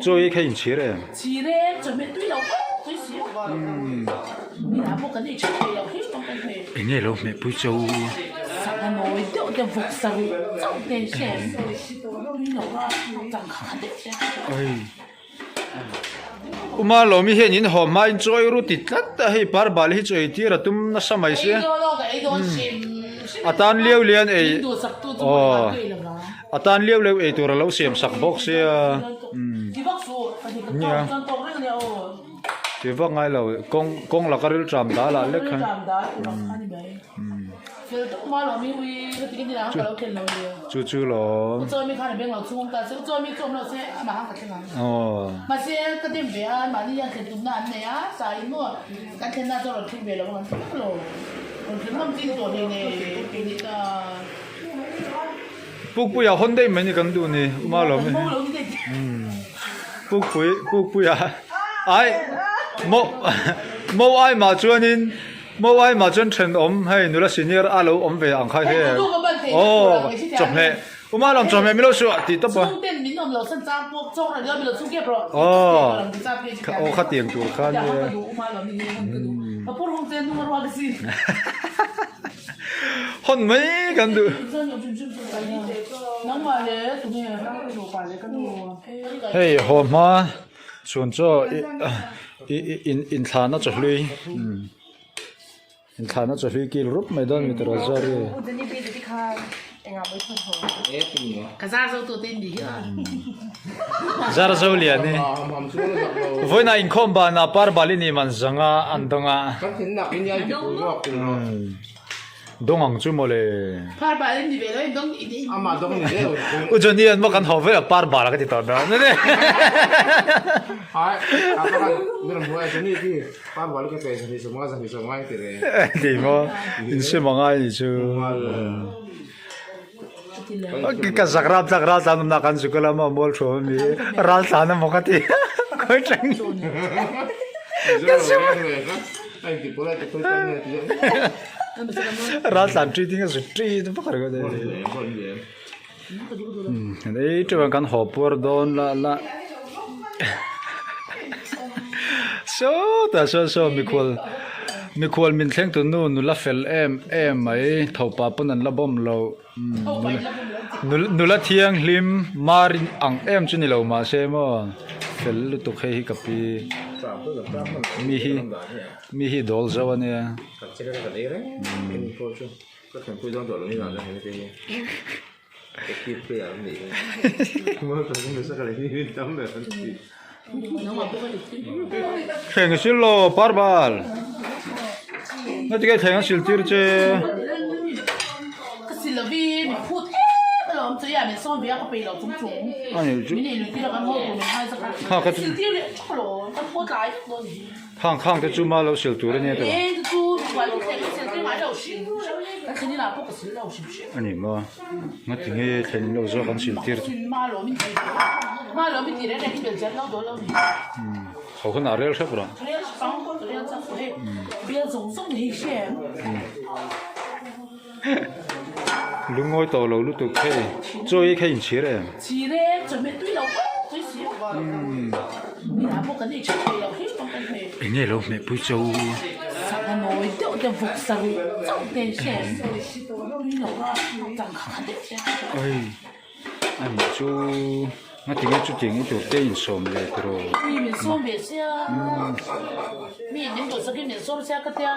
Rồi cái gì đấy chỉ đấy chuẩn bị tuy đâu tuy xíu đi làm một cái gì chuẩn bị đâu hết trong cái này anh ấy lâu mẹ bùi châu sao nó nói tiểu tiểu phục sang trong cái xe đi đâu ra chẳng khá đấy ơi mà lâu mi hiện nhìn họ mai chơi rồi tít lát hay bar bal hi chơi thì là tụm nó sao mày xí à tan liêu liền ấy à tan liêu liêu ấy tụi lâu xem sắc box xí thì vâng ngay là con là cái rượu tràm đã là lết khăn chú chú lo mà xe cái điểm về mà đi ăn thì tụi nó ăn này á sai mua cái thiên na cho nó thích về là còn thích rồi còn thích lắm tin rồi này cái gì ta bút bút à hôm nay mình cần đồ này mà lo mi bút bút à ai mỗi ai mà cho nên mỗi ai mà chân chân hay nữa là senior alo về ăn khai thế chồng này mà làm chồng này mình lo sợ thì tập à khát tiền tuổi khát hôn mấy cần được hey hôm mà chuẩn cho in thà nó cho lui in thà nó cho lui kia rút mấy đôi mình ra rồi cái da dâu tôi tên gì ra rồi liền nè với này in không bàn à par bali ni man zanga andonga đông ang chú mole par bali ni về đấy đông đi mà đông đi ủa cho nên mà cần học với par bala cái gì đó nè nè hai apa kan mình mua cái này thì par bali cái tiền thì semua cái này thì mà in sẽ mang ai chứ cái zagrab tao nằm cạnh chỗ làm mà mua chỗ mi ral sana một cái gì coi chăng anh thì bữa nay tôi thấy ral sana truy tiếng cái truy nó bắt được cái đấy chỗ bạn cần học bữa đón là so mi khol min thleng tu nu la fel em mai thopa punan la bom lo nu la thiang hlim marin ang em chuni lo ma se mo fel lu tu khe hi kapi mi hi dol zawane khen sil lo parbal nó chỉ cái thằng xịt tiêu chứ cái xịt là vì mình phút rồi mình thấy mình xong việc có bị lột chúng mình này lột tiêu là cái mồm mình hay sao cái xịt tiêu này rồi cái phút lại rồi khang cái chú mà lâu xịt tiêu đấy nhé đấy chú ngoài cái xịt tiêu ngoài đâu xịt cái khi nào có cái xịt đâu xịt anh em mà tiếng nghe thằng lâu rồi con xịt tiêu mà rồi mình chỉ để cái biểu hiện lâu rồi lâu họ không nào rồi sao vậy lúc ngồi tàu lâu lúc tụt khe rồi khe in chia đấy chỉ đấy chuẩn bị tuy đâu tuy xíu đi làm một cái gì chuẩn bị đâu hết trong cái này anh ấy lâu mẹ bùi châu sao nó nói tiểu tiểu phục sang trong cái xe đi đâu ra chẳng khá đấy ơi anh chú mà tiếng nghe chú tiếng nghe chú tên sớmเลยrồi mình sớm về xe mình những đồ cái mình sớm xe cái tia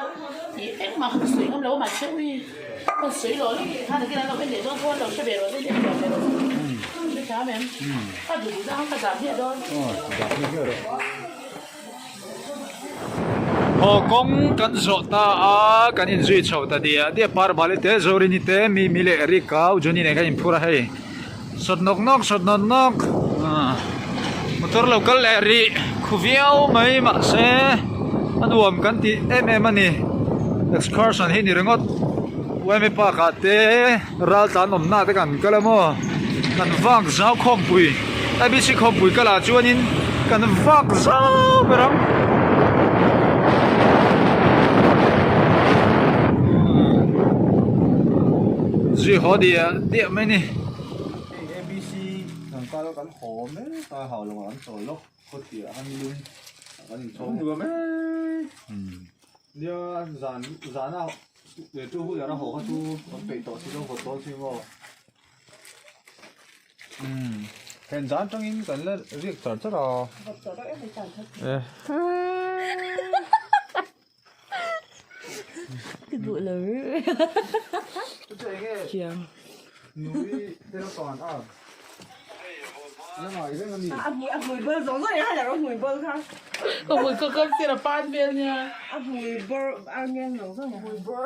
thì em mà không sấy không lâu mà chơi đi không sấy rồi他的给他老板để cho thôi rồi sẽ về rồi đấy cái cá mềm ta chỉ ra không phải giảm hết thôi giảm hết rồi họ cũng cần rõ ta cần in duy chầu ta dia par bali te zori ni te mi le ri kau joni ne ka in phura hai sot nok motor local le ri khuviau mai ma se anuam kan ti em ani excursion hi ni rengot we me pa ka te ral tan om na te kan kalamo kan vak zau khom pui ai bi si khom pui kala chuanin kan vak zau beram gì họ đi mấy nè กันหอมไหมตาเห่าลงหลังต่อลกโคตรเตี๋ยกันลุงกันชม อยู่ไหม เดี๋ยวจานเอาเดี๋ยวตู้หูอย่าเราหอกันตู้มันไปต่อที่เราหอต่อที่ว่าเห็นจานตรงนี้กันแล้วเรียกจานจะรอ Hộp đó em phải chẳng thật. cái bụi lớn ตัวเอง chiều หนุ่ยเดี๋ยวก่อนแล้วหน่อยเรื่องนี้ mùi bơ giống rồi hay là có mùi bơ không Còn một cơ cơm kia là pan bên nha. mùi bơ ao nhen giống rồi mùi bơ